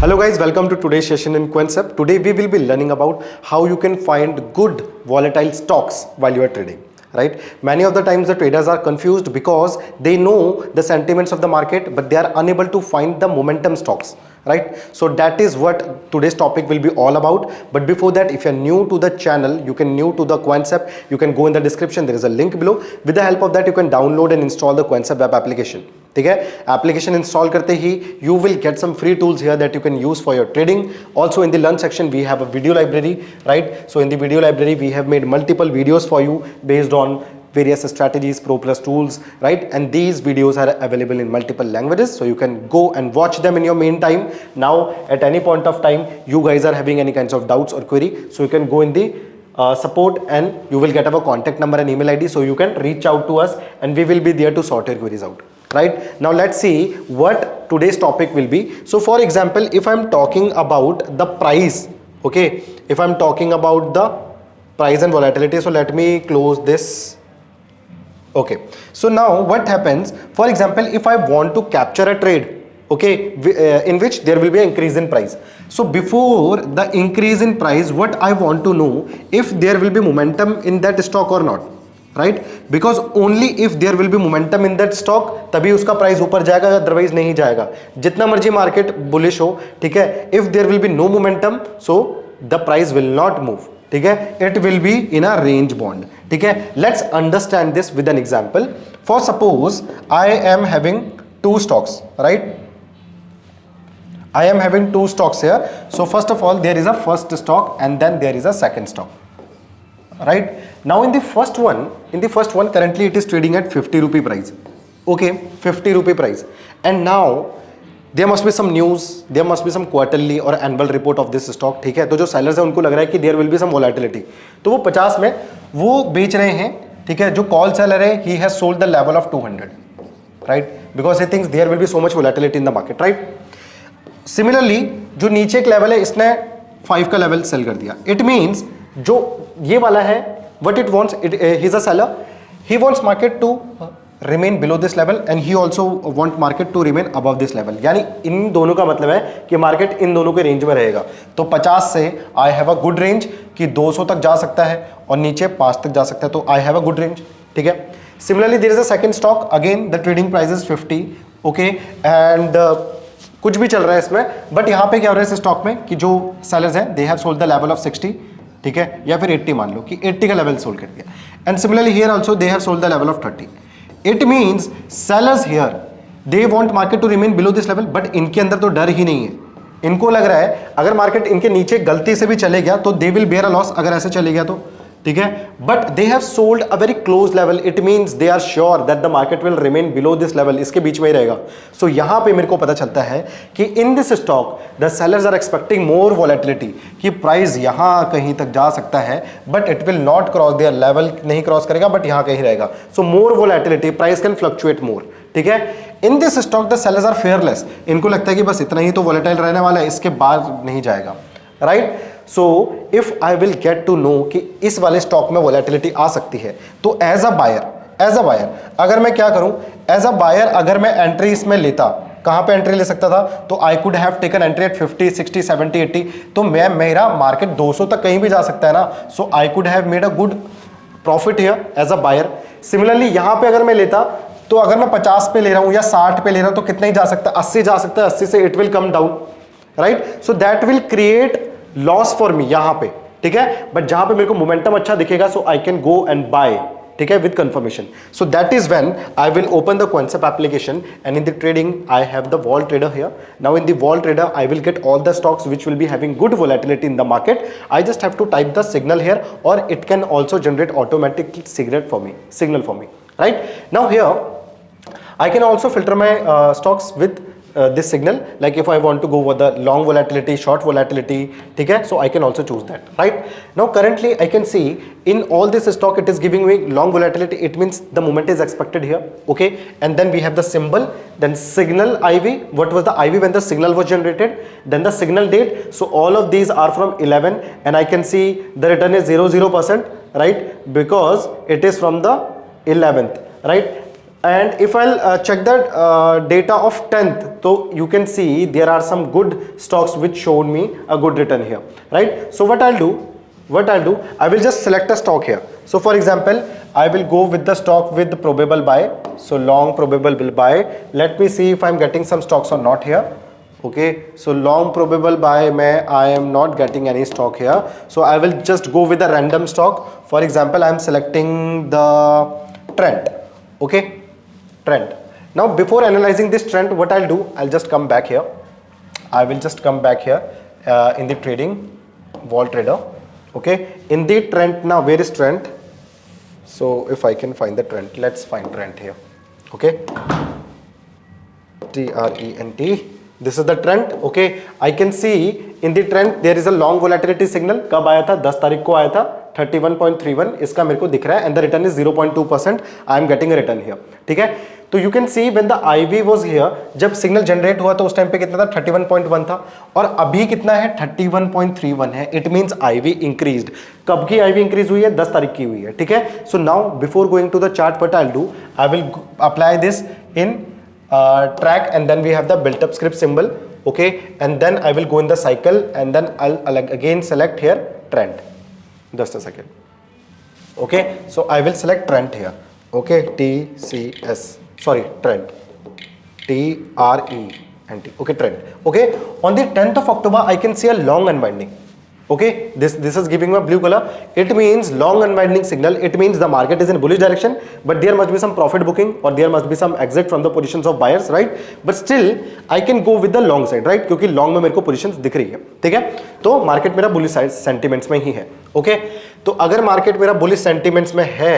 Hello guys, welcome to today's session in Concept. Today we will be learning about how you can find good volatile stocks while you are trading. Right? Many of the times the traders are confused because they know the sentiments of the market, but they are unable to find the momentum stocks. Right? So that is what today's topic will be all about. But before that, if you're new to the channel, you can new to the Concept, you can go in the description. There is a link below. With the help of that, you can download and install the Concept web application. ठीक है, application install करते ही you will get some free tools here that you can use for your trading. Also in the learn section we have a video library, right? So in the video library we have made multiple videos for you based on various strategies, pro plus tools, right? And these videos are available in multiple languages, so you can go and watch them in your main time. Now at any point of time you guys are having any kinds of doubts or query, so you can go in the support and you will get our contact number and email ID, so you can reach out to us and we will be there to sort your queries out. Right now let's see what today's topic will be. So for example, if I'm talking about the price, okay, if I'm talking about the price and volatility, so let me close this. Okay, so now what happens, for example, if I want to capture a trade, okay, in which there will be an increase in price. So before the increase in price, what I want to know if there will be momentum in that stock or not, right? Because only if there will be momentum in that stock तभी उसका price ऊपर जाएगा, otherwise नहीं जाएगा. जितना मर्जी market bullish हो, ठीक है, if there will be no momentum, so the price will not move, ठीक है, it will be in a range bond, ठीक है. Let's understand this with an example. For suppose I am having two stocks, right? I am having two stocks here. So first of all there is a first stock and then there is a second stock, right? Now in the first one currently it is trading at 50 rupee price, okay, 50 rupee price, and now there must be some news, there must be some quarterly or annual report of this stock, ठीक है. तो जो sellers है उनको लग रहा है कि there will be some volatility, तो वो 50 में वो बेच रहे हैं, ठीक है. जो कॉल सेलर है he has sold the level of 200, right, because he thinks there will be so much volatility in the market, right? Similarly जो नीचे एक लेवल है इसने 5 का लेवल सेल कर दिया. It means जो ये वाला है, what it wants, he is a seller, he wants market to remain below this level and he also want market to remain above this level. यानी इन दोनों का मतलब है कि मार्केट इन दोनों के रेंज में रहेगा. तो 50 से I have a good range कि 200 तक जा सकता है और नीचे 5 तक जा सकता है, तो I have a good range, ठीक है. Similarly there is a second stock, again the trading price is 50, okay, and कुछ भी चल रहा है इसमें, बट यहाँ पे क्या हो रहा है इस स्टॉक में कि जो सेलर्स हैं दे have sold the level of 60, ठीक है, या फिर 80 मान लो कि 80 का लेवल सोल्ड कर दिया. And similarly here also they have sold the level of 30. It means sellers here they want market to remain below this level, but इनके अंदर तो डर ही नहीं है. इनको लग रहा है अगर मार्केट इनके नीचे गलती से भी चले गया तो they will bear a loss, अगर ऐसे चले गया तो, ठीक है. But they have sold a very close level, it means they are sure that the market will remain below this level, इसके बीच में ही रहेगा. सो यहां पे मेरे को पता चलता है कि in this stock the sellers are expecting more volatility, कि प्राइस यहां कहीं तक जा सकता है but it will not cross their level, नहीं क्रॉस करेगा बट यहां कहीं रहेगा. So more volatility, price can fluctuate more, ठीक है. In this stock the sellers are fearless, इनको लगता है कि बस इतना ही तो वॉलेटाइल रहने वाला है, इसके बाद नहीं जाएगा, right. So if I will get to know कि इस वाले स्टॉक में वॉलेटिलिटी आ सकती है, तो एज अ बायर अगर मैं क्या करूं, एज अ बायर अगर मैं एंट्री इसमें लेता, कहां पे एंट्री ले सकता था, तो आई could have taken entry eight 50, 60, 70, 80, तो मेरा मार्केट 200 तक कहीं भी जा सकता है ना. So I could have made a good profit here as a buyer. Similarly यहां पे अगर मैं लेता, तो अगर मैं 50 पे ले रहा हूं या 60 पे ले रहा हूं तो कितना ही जा सकता है, 80 जा सकता है, 80 से it will come down, right. So that will create loss for me यहां पे, ठीक है. बट जहां पे मेरे को मोमेंटम अच्छा दिखेगा, so I can go and buy, ठीक है, with confirmation. So that is when I will open the Concept application and in the trading I have the wall trader here. Now in the wall trader I will get all the stocks which will be having good volatility in the market. I just have to type the signal here, or it can also generate automatic signal for me, right. Now here I can also filter my stocks with this signal, like if I want to go with the long volatility, short volatility, ठीक है, so I can also choose that, right. Now currently I can see in all this stock it is giving me long volatility, it means the movement is expected here, okay. And then we have the symbol, then signal IV, what was the IV when the signal was generated, then the signal date. So all of these are from 11 and I can see the return is 00%, right, because it is from the 11th, right. And if I'll check the data of 10th, so you can see there are some good stocks which showed me a good return here, right? So what I'll do, I will just select a stock here. So for example, I will go with the stock with the probable buy. So long probable will buy. Let me see if I'm getting some stocks or not here. Okay, so long probable buy I am not getting any stock here. So I will just go with a random stock. For example, I am selecting the Trent. Okay, Trend. Now before analyzing this trend, what I'll do, I'll just come back here. I will just come back here in the trading Vol Trader. Okay, in the trend, now where is trend? So if I can find the trend, let's find trend here. Okay, TRENT. This is the trend. Okay, I can see in the trend there is a long volatility signal. कब आया था? 10 तारीख को आया था 31.31 इसका मेरे को दिख रहा है and the return is 0.2%. I am getting a return here. ठीक है, तो you can see when the IV was here, जब सिग्नल जनरेट हुआ तो उस टाइम पे कितना था? 31.1 था और अभी कितना है? 31.31 है. It means IV increased. कब की IV इंक्रीज हुई है? 10 तारीख की हुई है. ठीक है, so now before going to the chart what I will do, I will apply this in track and then we have the built up script symbol. Okay, and then I will go in the cycle and then I'll again select here trend. Just a second. Okay, so I will select trend here. Okay, TCS, sorry, trend, TRENT. Okay, trend. Okay, on the 10th of October I can see a long unwinding. Okay, this is giving me a blue color. It means long unwinding signal. It means the market is in bullish direction, but there must be some profit booking or there must be some exit from the positions of buyers, right? But still I can go with the long side, right? क्योंकि long में मेरे को positions दिख रही है. ठीक है, तो market मेरा bullish side sentiments में ही है. ओके, तो अगर मार्केट मेरा बुलिश सेंटीमेंट्स में है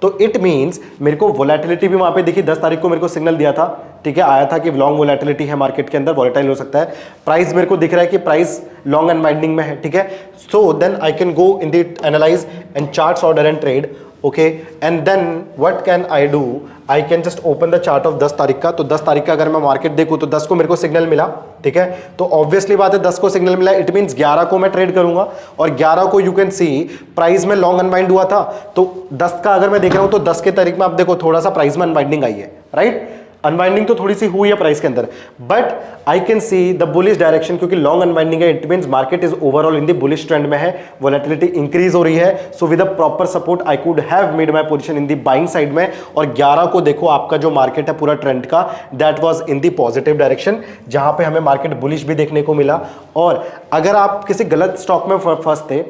तो इट मींस मेरे को वोलेटिलिटी भी वहां पे देखिए 10 तारीख को मेरे को सिग्नल दिया था. ठीक है, आया था कि लॉन्ग वोलेटिलिटी है मार्केट के अंदर, वोलेटाइल हो सकता है. प्राइस मेरे को दिख रहा है कि प्राइस लॉन्ग एंड वाइंडिंग में है. ठीक है, so then I can go in the analyse and charts order and trade. Okay, and then what can I do, I can just open the chart of 10 तारीख का. तो 10 तारीख का अगर मैं मार्केट देखूं तो 10 को मेरे को सिग्नल मिला. ठीक है, तो ऑब्वियसली बात है 10 को सिग्नल मिला, इट मींस 11 को मैं ट्रेड करूंगा और 11 को यू कैन सी प्राइस में लॉन्ग अनवाइंड हुआ था. तो 10 का अगर मैं देख रहा हूं तो 10 के तारीख में आप देखो थोड़ा सा प्राइस में अनवाइंडिंग आई है, राइट? अनवाइंडिंग तो थोड़ी सी हुई है प्राइस के अंदर, but I can see the bullish direction, क्योंकि लॉन्ग अनवाइंडिंग है, it means market is overall in the bullish trend में है, वोलेटिलिटी इंक्रीज हो रही है. So with a proper support I could have made my position in the buying side में. और 11 को देखो आपका जो मार्केट है पूरा ट्रेंड का, that was in the positive direction, जहां पे हमें मार्केट बुलिश भी देखने को मिला. और अगर आप किसी गलत स्टॉक में फंसते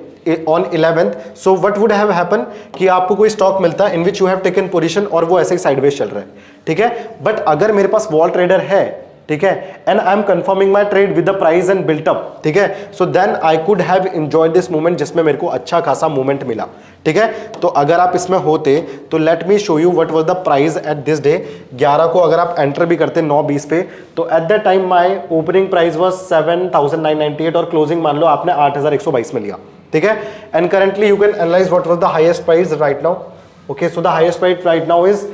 on 11th, so what would have happened कि आपको कोई स्टॉक मिलता in which you have taken position और वो ऐसे ही साइडवेज चल रहा है. ठीक है, बट अगर मेरे पास वॉल ट्रेडर है, ठीक है, and I am confirming my trade with the price and built up. ठीक है, so then I could have enjoyed this movement जिसमें मेरे को अच्छा खासा मूवमेंट मिला. ठीक है, तो अगर आप इसमें होते तो let me show you what was the price at this day. 11 को अगर आप एंटर भी करते 9:20 पे, तो at that time my opening price was 7,998 और क्लोजिंग मान लो आपने 8,122 में लिया. ठीक है, and currently you can analyse what was the highest price right now. Okay, so the highest price right now is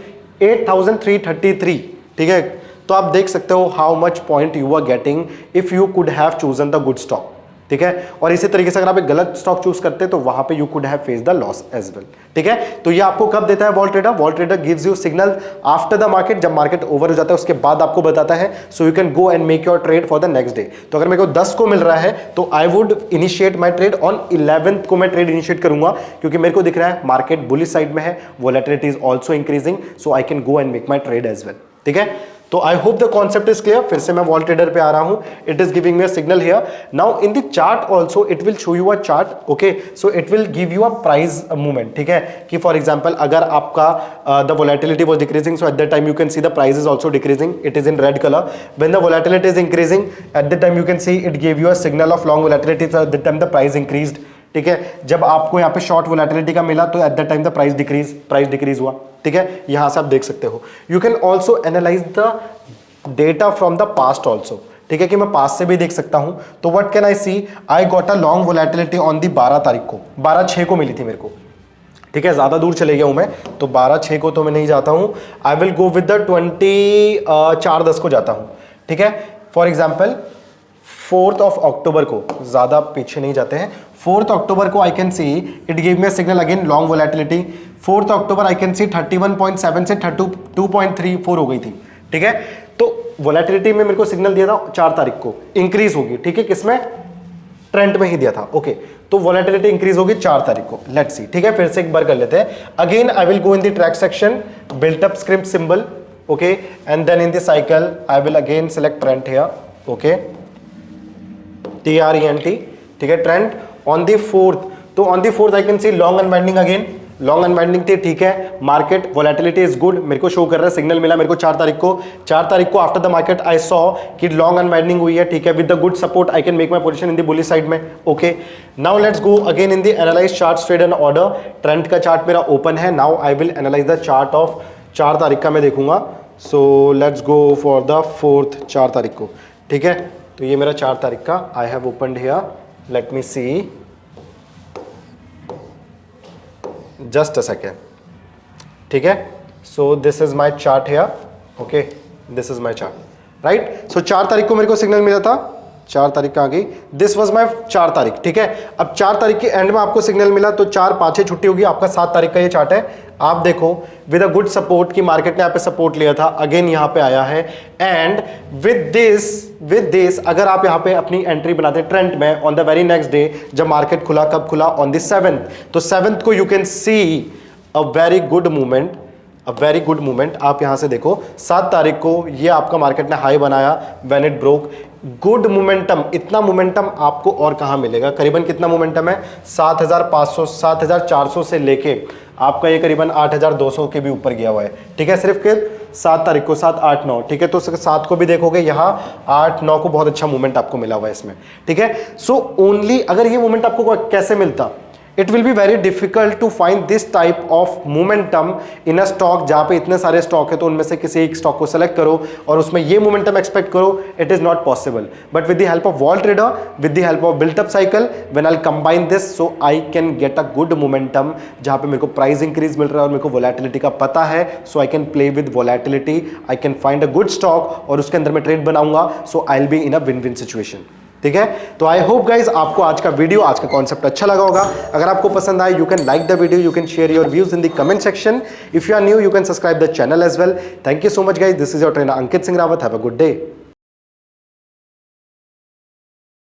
8,333. ठीक है, तो आप देख सकते हो how much point you are getting if you could have chosen the good stock. ठीक है, और इसी तरीके से अगर आप एक गलत स्टॉक चूज करते तो वहां पे you could have face the loss as well. ठीक है, तो ये आपको कब देता है wall trader? Wall trader gives you signal after the market, जब मार्केट ओवर हो जाता है उसके बाद आपको बताता है, so you can go and make your trade for the next day. तो अगर मेरे को 10 को मिल रहा है तो I would initiate my trade on 11th को मैं ट्रेड इनिशिएट करूंगा, क्योंकि मेरे को दिख रहा है मार्केट बुलिश साइड में है, volatility is also increasing, so I can go and make my trade as well. ठीक है, तो I hope the concept is clear. फिर से मैं वॉल ट्रेडर पे आ रहा हूं. It is giving me a signal here. Now in the chart also it will show you a chart. Okay, so it will give you a price movement. ठीक है, कि फॉर एग्जांपल अगर आपका the volatility was decreasing, so at that time you can see the price is also decreasing. It is in red colour. When the volatility is increasing, at that time you can see it give you a signal of long volatility, so at that time the price increased. ठीक है, जब आपको यहाँ पे short volatility का मिला तो at that time the price decrease हुआ. ठीक है, यहां से आप देख सकते हो. You can also analyse the data from the past also. ठीक है, कि मैं पास्ट से भी देख सकता हूं. तो what can I see, I got a long volatility on the 12 तारीख को, 12/6 को मिली थी मेरे को. ठीक है, ज्यादा दूर चले गया हूं मैं, तो 12/6 को तो मैं नहीं जाता हूं. आई विल गो विद द 24/10 को जाता हूं. ठीक है, for example 4th of October को, ज्यादा पीछे नहीं जाते हैं, 4th October को आई can see it give me a signal again long volatility. 4 October I can सी 31.7 से 32.34 हो गई थी, ठीक है। तो वोलेटिलिटी में मेरे को सिग्नल दिया था 4 तारीख को इंक्रीज होगी, ठीक है, किसमें, ट्रेंड में ही दिया था, ओके। तो वोलेटिलिटी इंक्रीज होगी 4 तारीख को, लेट्स सी, ठीक है। फिर से एक बार कर लेते हैं। Again I will go in the track section, built up script symbol, okay, and then in the cycle I will again select Trent here, okay, TRENT, ठीक है, ट्रेंड ऑन द 4th। तो on the 4th I can see long unwinding, again long unwinding थी, ठीक है। Market volatility is good, मेरे को show कर रहा है, सिग्नल मिला मेरे को 4 तारीख को। 4 तारीख को after the market I saw कि लॉन्ग अनवाइंडिंग हुई है, ठीक है, with the good support I can make my position in the bullish side में, okay. Now let's go again in the analyse chart trade and order. Trend का chart मेरा open है, now I will analyse the chart of 4 तारीख का मैं देखूंगा। So let's go for the 4th, 4 तारीख को, ठीक है। तो ये मेरा 4 तारीख का I have opened here, let me see, just a second, ठीक है। So this is my chart here, okay, this is my chart, right. So 4 तारीख को मेरे को सिग्नल मिला था, 4 तारीख का आ गई, दिस वॉज माई 4 तारीख, ठीक है। अब 4 तारीख के एंड में आपको सिग्नल मिला, तो 4 5 6 छुट्टी होगी, आपका 7 तारीख का ये चार्ट है। आप देखो विद अ गुड सपोर्ट की मार्केट ने यहाँ पे सपोर्ट लिया था, अगेन यहाँ पे आया है, एंड विद दिस अगर आप यहाँ पे अपनी एंट्री बनाते हैं ट्रेंड में on the very next day, जब मार्केट खुला, कब खुला, ऑन द 7th, तो 7th को you can see a very good movement, a very good movement. आप यहां से देखो 7 तारीख को ये आपका मार्केट ने हाई बनाया, when it broke, good momentum. इतना मोमेंटम आपको और कहां मिलेगा? करीबन कितना मोमेंटम है? 7500 7400 से लेके आपका ये करीबन 8200 के भी ऊपर गया हुआ है, ठीक है, सिर्फ के 7 तारीख को, 7 8 9, ठीक है। तो 7 को भी देखोगे, यहाँ 8 9 को बहुत अच्छा मूवमेंट आपको मिला हुआ है इसमें, ठीक है। सो ओनली अगर ये मूवमेंट आपको कैसे मिलता, it will be very difficult to find this type of momentum in a stock जहां पे इतने सारे स्टॉक है, तो उनमें से किसी एक स्टॉक को सेलेक्ट करो और उसमें ये मोमेंटम एक्सपेक्ट करो, it is not possible. But with the help of wall trader, with the help of built up cycle, when I combine this, so I can get a good momentum जहां पे मेरे को price increase मिल रहा है और मेरे को volatility का पता है, so I can play with volatility, I can find a good stock और उसके अंदर मैं ट्रेड बनाऊंगा, so I will be in a win win situation, ठीक है। तो आई होप गाइज आपको आज का वीडियो, आज का कॉन्सेप्ट अच्छा लगा होगा। अगर आपको पसंद आए, you can like the video, you can share your views in the comment section. If you are new, you can subscribe the channel as well. Thank you so much guys, this is your trainer Ankit Singh Rawat. Have a good day.